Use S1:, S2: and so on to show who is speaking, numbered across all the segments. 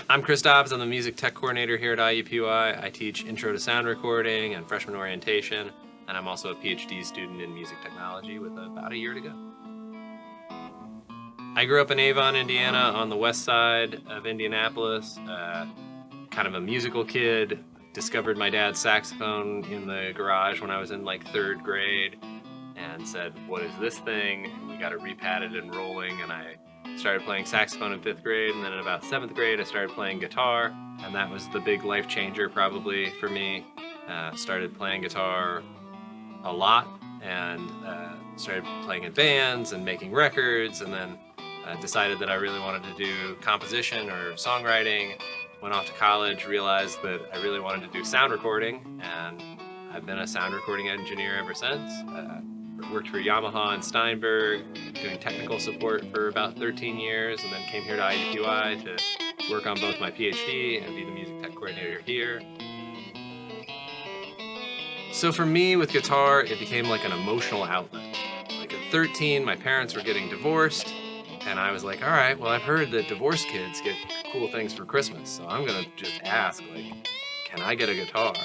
S1: I'm Chris Dobbs. I'm the music tech coordinator here at IUPUI. I teach intro to sound recording and freshman orientation, and I'm also a PhD student in music technology with about a year to go. I grew up in Avon, Indiana, on the west side of Indianapolis. Kind of a musical kid. Discovered my dad's saxophone in the garage when I was in like 3rd grade and said, "What is this thing?" And we got it repatted and rolling, and I started playing saxophone in 5th grade, and then in about 7th grade I started playing guitar, and that was the big life changer probably for me. Started playing guitar a lot and started playing in bands and making records, and then decided that I really wanted to do composition or songwriting. Went off to college, realized that I really wanted to do sound recording, and I've been a sound recording engineer ever since. Worked for Yamaha and Steinberg, doing technical support for about 13 years, and then came here to IUPUI to work on both my PhD and be the music tech coordinator here. So for me, with guitar, it became like an emotional outlet. Like at 13, my parents were getting divorced, and I was like, all right, well, I've heard that divorced kids get cool things for Christmas, so I'm gonna just ask, like, can I get a guitar?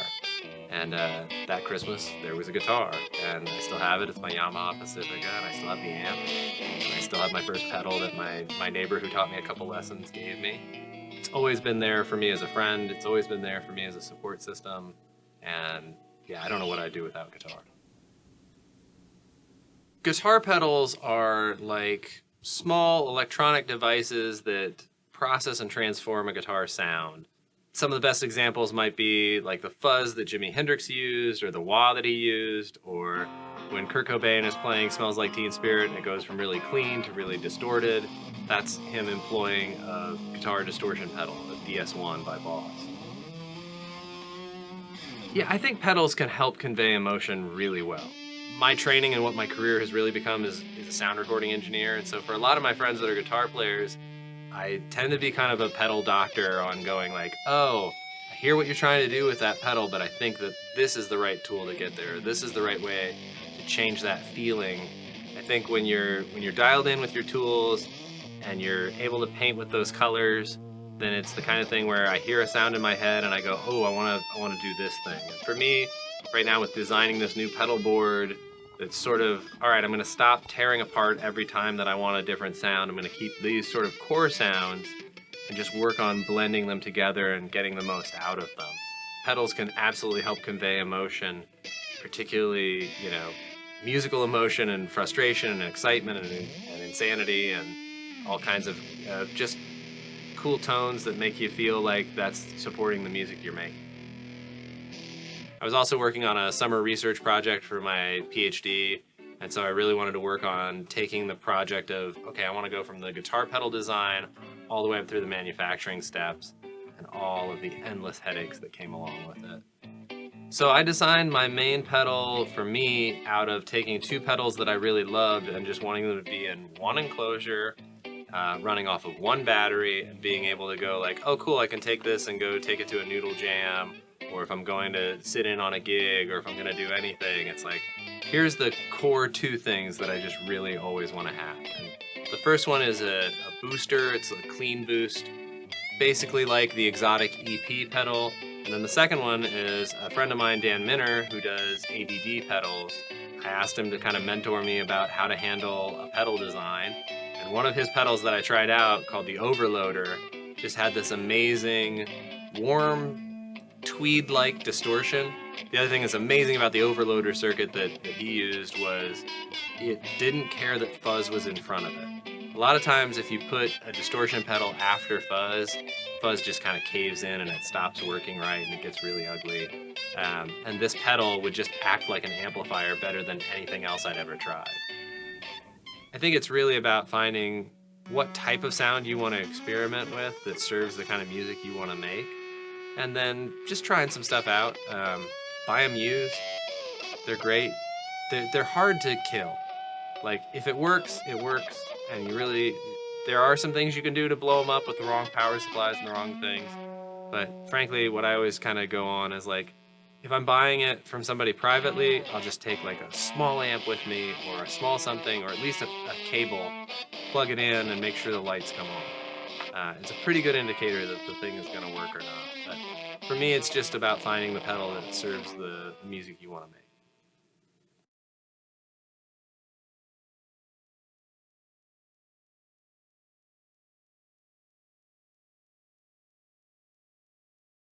S1: And that Christmas, there was a guitar, and I still have it. It's my Yamaha Pacifica, and I still have the amp, and I still have my first pedal that my neighbor who taught me a couple lessons gave me. It's always been there for me as a friend. It's always been there for me as a support system, and yeah, I don't know what I'd do without guitar. Guitar pedals are like small electronic devices that process and transform a guitar sound. Some of the best examples might be like the fuzz that Jimi Hendrix used, or the wah that he used, or when Kurt Cobain is playing Smells Like Teen Spirit and it goes from really clean to really distorted. That's him employing a guitar distortion pedal, the DS1 by Boss. Yeah, I think pedals can help convey emotion really well. My training and what my career has really become is a sound recording engineer, and so for a lot of my friends that are guitar players, I tend to be kind of a pedal doctor on going like, oh, I hear what you're trying to do with that pedal, but I think that this is the right tool to get there. This is the right way to change that feeling. I think when you're dialed in with your tools and you're able to paint with those colors, then it's the kind of thing where I hear a sound in my head and I go, oh, I want to do this thing. And for me, right now with designing this new pedal board, it's sort of, all right, I'm going to stop tearing apart every time that I want a different sound. I'm going to keep these sort of core sounds and just work on blending them together and getting the most out of them. Pedals can absolutely help convey emotion, particularly, musical emotion and frustration and excitement and insanity and all kinds of just cool tones that make you feel like that's supporting the music you're making. I was also working on a summer research project for my PhD, and so I really wanted to work on taking the project of, okay, I want to go from the guitar pedal design all the way up through the manufacturing steps and all of the endless headaches that came along with it. So I designed my main pedal for me out of taking 2 pedals that I really loved and just wanting them to be in one enclosure, running off of 1 battery, and being able to go like, oh cool, I can take this and go take it to a noodle jam, or if I'm going to sit in on a gig, or if I'm going to do anything, it's like, here's the core 2 things that I just really always want to have. And the first one is a booster. It's a clean boost, basically like the exotic EP pedal. And then the second one is a friend of mine, Dan Minner, who does ADD pedals. I asked him to kind of mentor me about how to handle a pedal design. And one of his pedals that I tried out, called the Overloader, just had this amazing, warm, tweed-like distortion. The other thing that's amazing about the Overloader circuit that he used was it didn't care that fuzz was in front of it. A lot of times if you put a distortion pedal after fuzz just kind of caves in and it stops working right and it gets really ugly. And this pedal would just act like an amplifier better than anything else I'd ever tried. I think it's really about finding what type of sound you want to experiment with that serves the kind of music you want to make. And then just trying some stuff out. Buy them used. They're great. They're hard to kill. Like, if it works, it works. And there are some things you can do to blow them up with the wrong power supplies and the wrong things. But frankly, what I always kind of go on is like, If I'm buying it from somebody privately, I'll just take like a small amp with me or a small something, or at least a cable, plug it in and make sure the lights come on. It's a pretty good indicator that the thing is going to work or not. But for me, it's just about finding the pedal that serves the music you want to make.